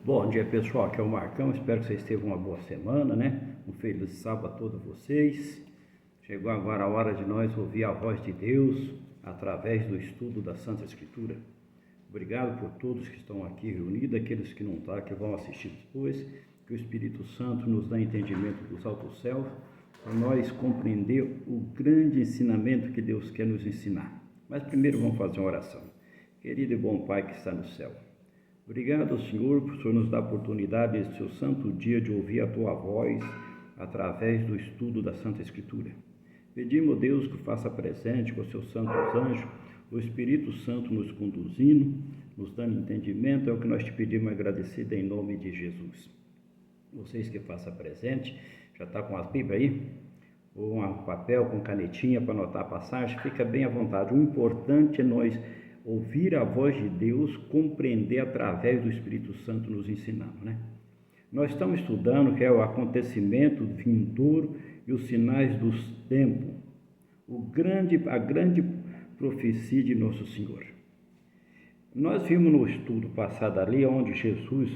Bom dia, pessoal, aqui é o Marcão, espero que vocês tenham uma boa semana, né? Um feliz sábado a todos vocês. Chegou agora a hora de nós ouvir a voz de Deus através do estudo da Santa Escritura. Obrigado por todos que estão aqui reunidos, aqueles que não estão, que vão assistir depois, que o Espírito Santo nos dá entendimento dos altos céus, para nós compreender o grande ensinamento que Deus quer nos ensinar. Mas primeiro vamos fazer uma oração. Querido e bom Pai que está no céu, obrigado, Senhor, por o Senhor nos dar a oportunidade neste seu santo dia de ouvir a Tua voz através do estudo da Santa Escritura. Pedimos, Deus, que faça presente com os seus santos anjos, o Espírito Santo nos conduzindo, nos dando entendimento, é o que nós te pedimos agradecido em nome de Jesus. Vocês que façam presente, já está com as Bíblias aí? Ou um papel com canetinha para anotar a passagem, fica bem à vontade. O importante é nós ouvir a voz de Deus, compreender através do Espírito Santo nos ensinando, né? Nós estamos estudando que é o acontecimento vindouro e os sinais dos tempos, a grande profecia de Nosso Senhor. Nós vimos no estudo passado ali, onde Jesus,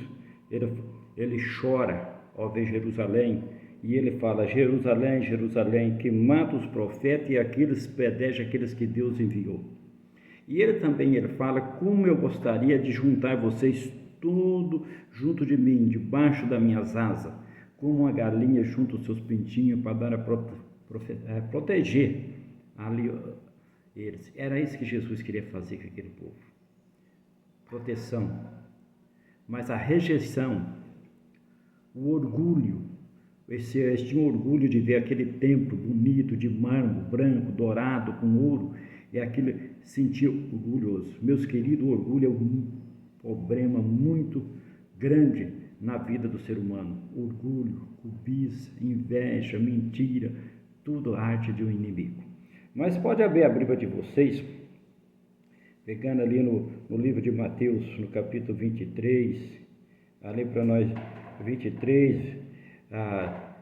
ele chora ao ver Jerusalém, e ele fala: Jerusalém, Jerusalém, que mata os profetas e aqueles pedege aqueles que Deus enviou. E ele fala: como eu gostaria de juntar vocês tudo junto de mim, debaixo das minhas asas, como uma galinha junto os seus pintinhos para dar proteger ali eles. Era isso que Jesus queria fazer com aquele povo. Proteção. Mas a rejeição, o orgulho, eles tinham orgulho de ver aquele templo bonito, de mármore branco, dourado, com ouro, e aquilo sentia orgulhoso. Meus queridos, o orgulho é um problema muito grande na vida do ser humano. Orgulho, cobiça, inveja, mentira, tudo arte de um inimigo. Mas pode abrir a Bíblia de vocês, pegando ali no livro de Mateus, no capítulo 23, ali para nós, 23, para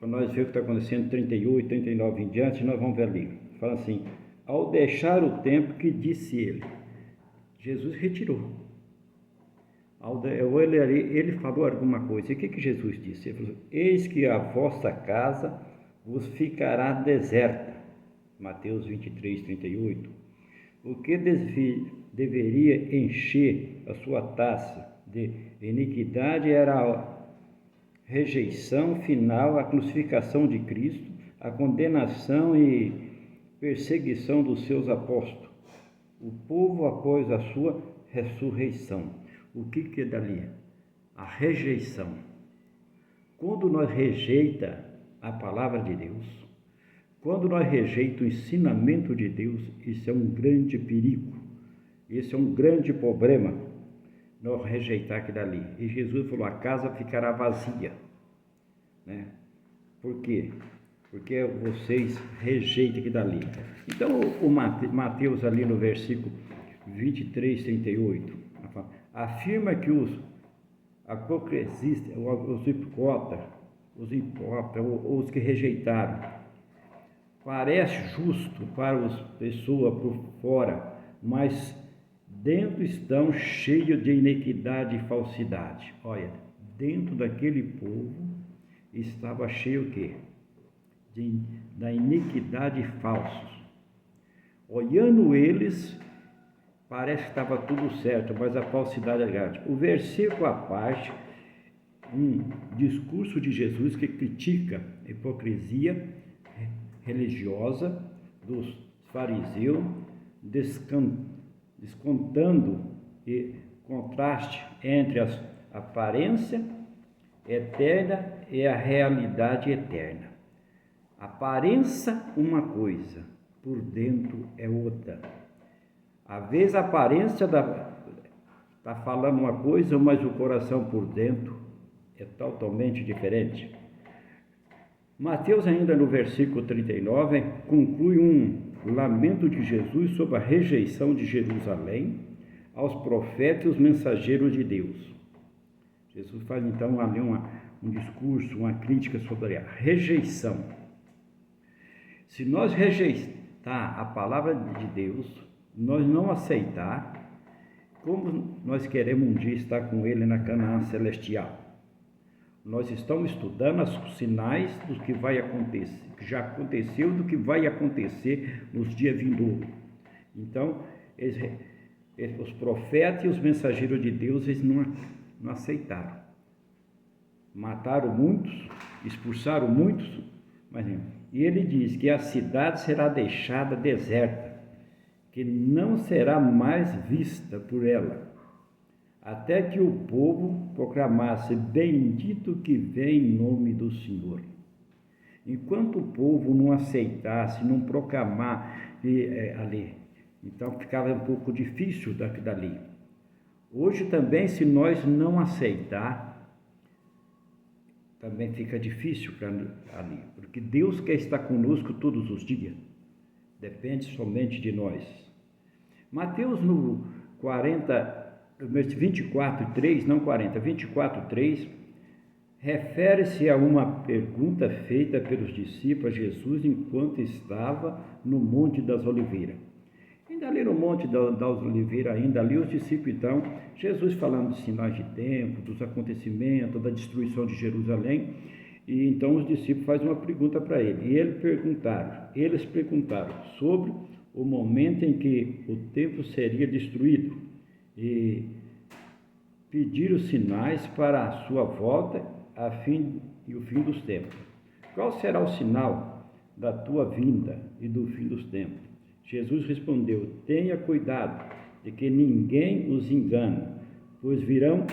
nós ver o que está acontecendo, 38, 39 em diante, nós vamos ver ali. Fala assim: ao deixar o templo, que disse ele? Jesus retirou. Ele falou alguma coisa. E o que Jesus disse? Ele falou: eis que a vossa casa vos ficará deserta. Mateus 23, 38. O que deveria encher a sua taça de iniquidade era a rejeição final, a crucificação de Cristo, a condenação e perseguição dos seus apóstolos, o povo após a sua ressurreição. O que é dali? A rejeição. Quando nós rejeita a palavra de Deus, quando nós rejeita o ensinamento de Deus, isso é um grande perigo, isso é um grande problema, nós rejeitar aquilo dali. E Jesus falou: a casa ficará vazia, né? Por quê? Porque vocês rejeitam aquilo dali. Então, o Mateus ali no versículo 23, 38, afirma que os apocresistas, os hipócritas, os que rejeitaram, parece justo para as pessoas por fora, mas dentro estão cheios de iniquidade e falsidade. Olha, dentro daquele povo estava cheio o quê? Da iniquidade e falsos. Olhando eles, parece que estava tudo certo, mas a falsidade é grande. O versículo à parte, um discurso de Jesus que critica a hipocrisia religiosa dos fariseus, descontando e contraste entre a aparência eterna e a realidade eterna. Aparência uma coisa, por dentro é outra. Às vezes a aparência está falando uma coisa, mas o coração por dentro é totalmente diferente. Mateus, ainda no versículo 39, conclui um lamento de Jesus sobre a rejeição de Jerusalém aos profetas e os mensageiros de Deus. Jesus faz então ali um discurso, uma crítica sobre a rejeição. Se nós rejeitar a palavra de Deus, nós não aceitar, como nós queremos um dia estar com Ele na Canaã celestial? Nós estamos estudando os sinais do que vai acontecer, que já aconteceu, do que vai acontecer nos dias vindouros. Então, os profetas e os mensageiros de Deus, eles não aceitaram. Mataram muitos, expulsaram muitos, e ele diz que a cidade será deixada deserta, que não será mais vista por ela, até que o povo proclamasse: bendito que vem em nome do Senhor. Enquanto o povo não aceitasse, não proclamar ali, então ficava um pouco difícil dali. Hoje também, se nós não aceitar, também fica difícil ali, porque Deus quer estar conosco todos os dias, depende somente de nós. Mateus no 24:3, refere-se a uma pergunta feita pelos discípulos a Jesus enquanto estava no Monte das Oliveiras. Ainda ali no Monte das Oliveiras, ainda ali os discípulos, então, Jesus falando de sinais de tempo, dos acontecimentos, da destruição de Jerusalém, e então os discípulos fazem uma pergunta para ele, e eles perguntaram sobre o momento em que o templo seria destruído, e pediram sinais para a sua volta e o fim dos tempos. Qual será o sinal da tua vinda e do fim dos tempos? Jesus respondeu: tenha cuidado de que ninguém os engane, pois virão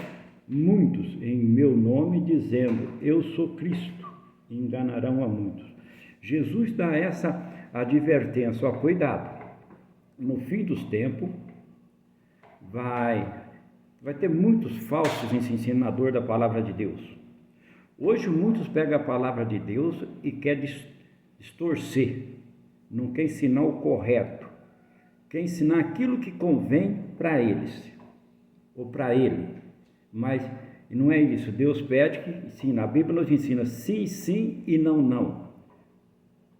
muitos em meu nome dizendo: eu sou Cristo, e enganarão a muitos. Jesus dá essa advertência: cuidado, no fim dos tempos vai ter muitos falsos ensinadores da palavra de Deus. Hoje muitos pegam a palavra de Deus e querem distorcer, não quer ensinar o correto, quer ensinar aquilo que convém para eles, ou para ele, mas não é isso. Deus pede que ensina, a Bíblia nos ensina sim, sim e não, não,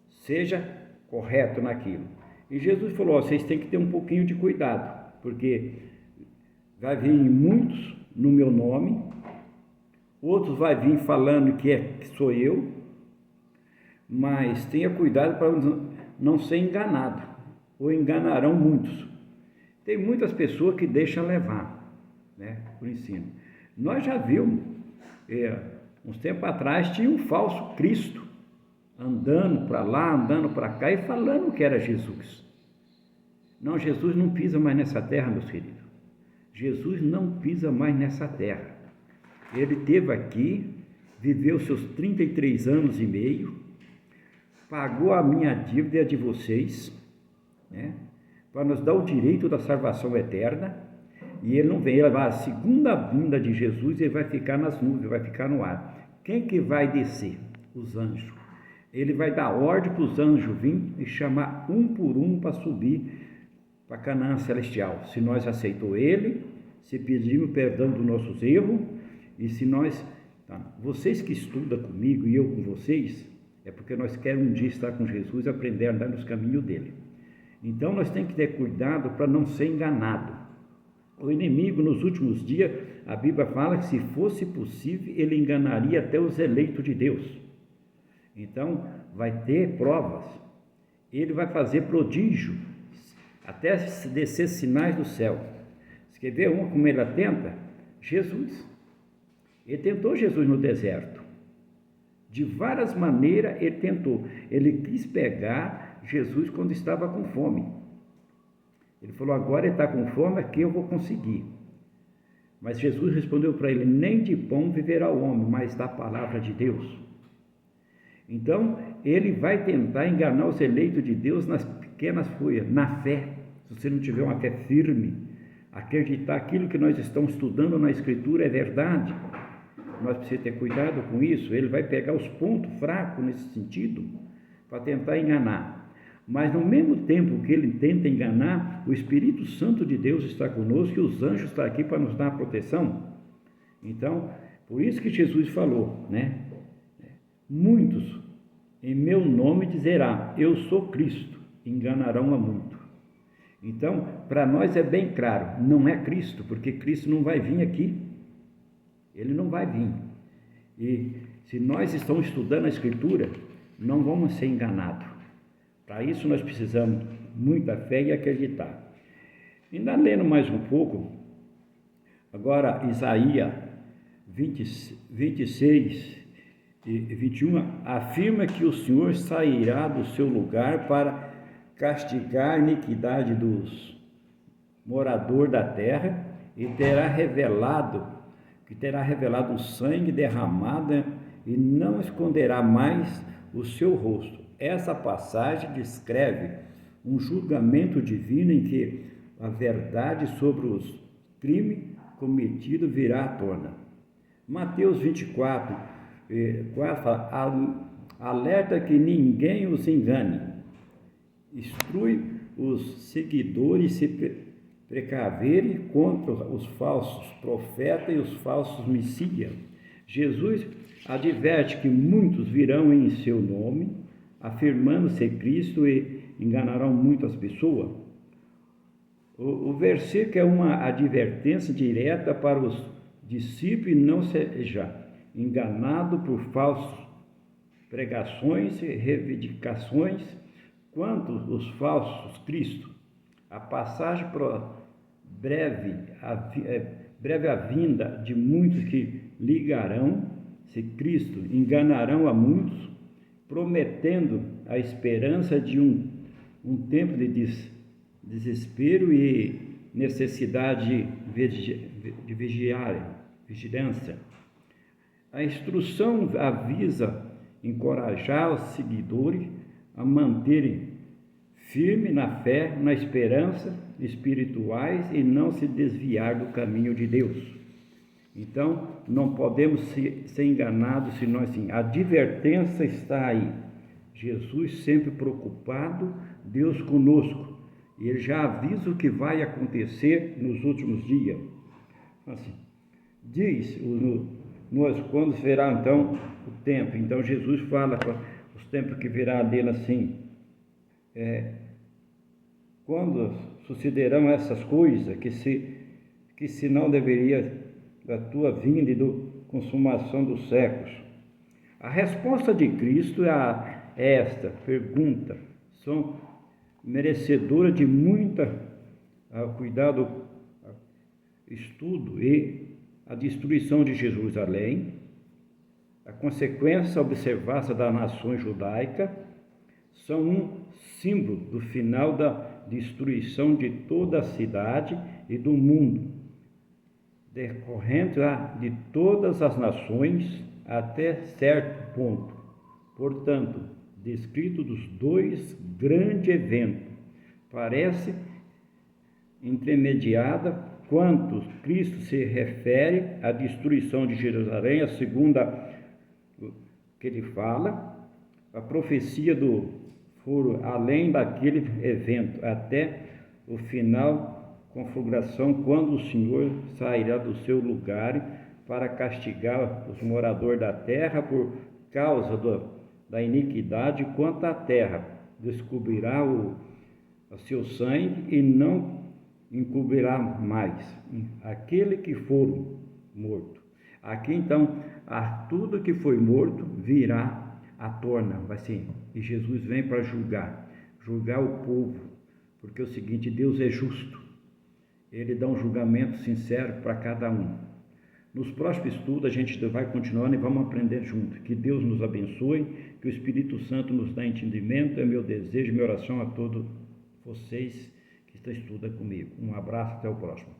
seja correto naquilo. E Jesus falou: vocês têm que ter um pouquinho de cuidado, porque vai vir muitos no meu nome, outros vai vir falando que sou eu, mas tenha cuidado para não ser enganado, ou enganarão muitos. Tem muitas pessoas que deixam levar, por ensino. Nós já vimos, uns tempos atrás, tinha um falso Cristo, andando para lá, andando para cá, e falando que era Jesus. Não, Jesus não pisa mais nessa terra, meus queridos. Jesus não pisa mais nessa terra. Ele esteve aqui, viveu seus 33 anos e meio, pagou a minha dívida e a de vocês, para nos dar o direito da salvação eterna, e ele não vem. Ele vai, a segunda vinda de Jesus, ele vai ficar nas nuvens, vai ficar no ar. Quem que vai descer? Os anjos. Ele vai dar ordem para os anjos virem e chamar um por um para subir para Canaã celestial. Se nós aceitamos ele, se pedimos perdão dos nossos erros, e se nós, vocês que estudam comigo e eu com vocês, é porque nós queremos um dia estar com Jesus e aprender a andar nos caminhos dele. Então nós temos que ter cuidado para não ser enganado. O inimigo, nos últimos dias, a Bíblia fala que se fosse possível, ele enganaria até os eleitos de Deus. Então vai ter provas, ele vai fazer prodígio, até descer sinais do céu. Você quer ver como ele atenta? Jesus. Ele tentou Jesus no deserto. De várias maneiras ele tentou. Ele quis pegar Jesus quando estava com fome. Ele falou: agora ele está com fome, aqui eu vou conseguir. Mas Jesus respondeu para ele: nem de pão viverá o homem, mas da palavra de Deus. Então ele vai tentar enganar os eleitos de Deus nas pequenas coisas, na fé. Se você não tiver uma fé firme, acreditar aquilo que nós estamos estudando na Escritura é verdade, nós precisamos ter cuidado com isso. Ele vai pegar os pontos fracos nesse sentido para tentar enganar. Mas no mesmo tempo que ele tenta enganar, o Espírito Santo de Deus está conosco e os anjos estão aqui para nos dar a proteção. Então, por isso que Jesus falou, muitos em meu nome dizerão: eu sou Cristo, enganarão a muito. Então, para nós é bem claro, não é Cristo, porque Cristo não vai vir aqui. Ele não vai vir. E se nós estamos estudando a Escritura, não vamos ser enganados. Para isso nós precisamos muita fé e acreditar. Ainda lendo mais um pouco, agora Isaías 26 e 21 afirma que o Senhor sairá do seu lugar para castigar a iniquidade dos moradores da terra e terá revelado o sangue derramado e não esconderá mais o seu rosto. Essa passagem descreve um julgamento divino em que a verdade sobre os crimes cometidos virá à tona. Mateus 24, 4 fala, alerta que ninguém os engane, instrui os seguidores se precaverem contra os falsos profetas e os falsos messias. Jesus adverte que muitos virão em seu nome, afirmando ser Cristo e enganarão muitas pessoas. O versículo é uma advertência direta para os discípulos e não seja enganado por falsas pregações e reivindicações quanto os falsos Cristo. A passagem breve a vinda de muitos que ligarão-se Cristo, enganarão a muitos, prometendo a esperança de um tempo de desespero e necessidade de vigilância. A instrução avisa encorajar os seguidores a manterem firme na fé, na esperança espirituais e não se desviar do caminho de Deus. Então, não podemos ser enganados se nós sim. A advertência está aí. Jesus sempre preocupado, Deus conosco. E Ele já avisa o que vai acontecer nos últimos dias. Assim, diz, quando será então o tempo? Então, Jesus fala para os tempos que virá dele assim, quando sucederão essas coisas, que se não deveria da tua vinda e da consumação dos séculos. A resposta de Cristo é esta pergunta, são merecedoras de muita cuidado, estudo e a destruição de Jerusalém, a consequência observada da nação judaica, são um símbolo do final da destruição de toda a cidade e do mundo, decorrente de todas as nações até certo ponto. Portanto, descrito dos dois grandes eventos, parece intermediada quanto Cristo se refere à destruição de Jerusalém, a segunda que ele fala, a profecia do foro além daquele evento, até o final conflagração, quando o Senhor sairá do seu lugar para castigar os moradores da terra por causa da iniquidade, quanto a terra descobrirá o seu sangue e não encobrirá mais aquele que for morto. Aqui então, a tudo que foi morto virá à tona, vai ser. E Jesus vem para julgar o povo, porque é o seguinte, Deus é justo. Ele dá um julgamento sincero para cada um. Nos próximos estudos a gente vai continuando e vamos aprender junto. Que Deus nos abençoe, que o Espírito Santo nos dê entendimento. É meu desejo, minha oração a todos vocês que estão estudando comigo. Um abraço, até o próximo.